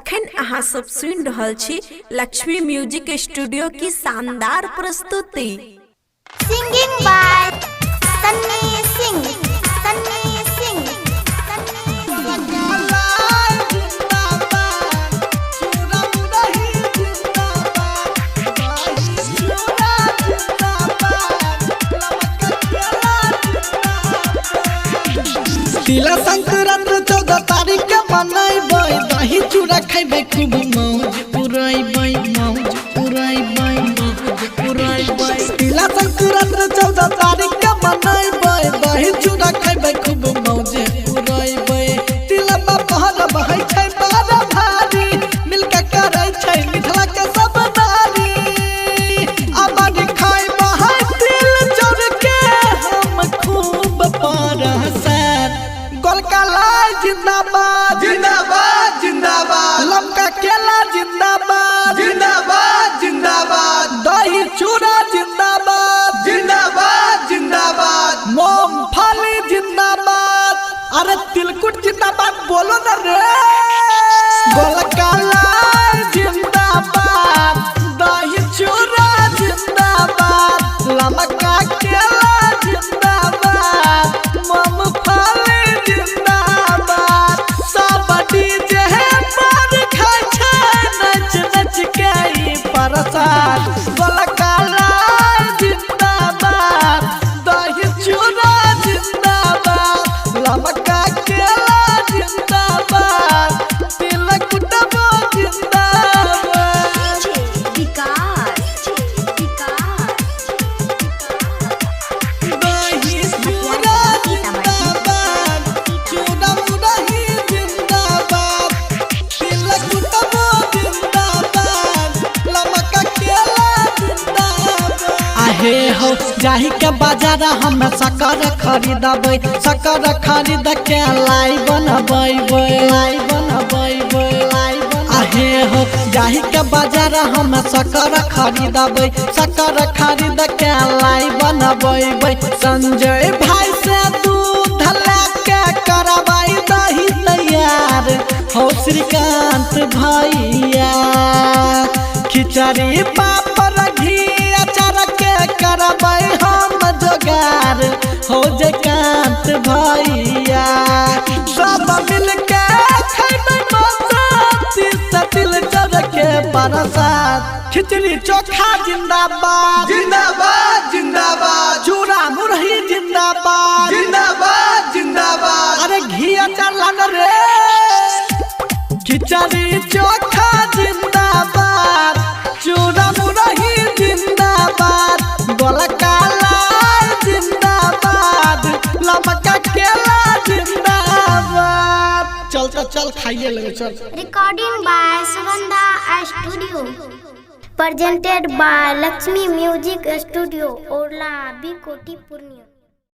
अखन अहाँ सब सुन रहल छी लक्ष्मी म्यूजिक स्टूडियो की शानदार प्रस्तुति। Singing by Sunny Singh. तिला संक्रांत 14 तारीख के मनाइबै, दही चूड़ा खैबै, खूब मौज उड़ाइबै, मौज उड़ाइबै, मौज उड़ाइबै। तिला संक्रांत 14 तारीख के मनाइबै, दही चूड़ा खैबै, खूब मौज उड़ाइबै। तिला में पहल बहै छै बड़ा भारी, मिलके करै छै मिथिला के सब नारी। आबादी खाइ बहै तिल चोर के हम खूब परहसन। गोलका लाई जिंदाबाद जिंदाबाद जिंदाबाद, लमका केला जिंदाबाद जिंदाबाद जिंदाबाद, दही चूड़ा जिंदाबाद जिंदाबाद जिंदाबाद, मूंगफली जिंदाबाद। अरे तिलकुट जिंदाबाद बोलो ना रे। गोलका लाई जिंदाबाद, दही चूड़ा जिंदाबाद, लमका केला जिंदाबाद, मूंगफली जिंदाबाद। सब डीजे पर खाइ छै नच नच के ई प्रसाद। गोलका लाई जिंदाबाद, दही चूड़ा जिंदाबाद, लमका केला जिंदाबाद, तिलकुटबो जिंदाबाद। दही चूड़ा जिंदाबाद, चूड़ा मुरही जिंदाबाद, तिलकुटबो जिंदाबाद, लमका केला जिंदाबाद। आहे हो जाहि के बाजार हम शक्कर खरीदबै, शक्कर खरीद के लाई बनबै, लाई बनबै, लाई बनबै। आहे हो जाहि के बाजार हम शक्कर खरीदबै, शक्कर खरीद के लाई बनबै। संजय भाई से दूध लेके करबै दही तैयार हो श्रीकांत भैया। खिचड़ी पापड़ घी अचार के करबै हम जोगार हो जयकांत भैया। सब मिल के खैबै मौसती से तिल चढ़ के प्रसाद। खिचड़ी चोखा जिंदाबाद जिंदाबाद जिंदाबाद, चूड़ा मुरही जिंदाबाद जिंदाबाद जिंदाबाद, अरे घी अचार लान रे। खिचड़ी चोखा जिंदाबाद, चूड़ा मुरही जिंदाबाद, गोलका लाई जिंदाबाद, लमका केला जिंदाबाद। चल तो चल खाइए लगे चल। Recording by Sugandha studio, presented by Lakshmi music studio, Orla B Koti Purnia.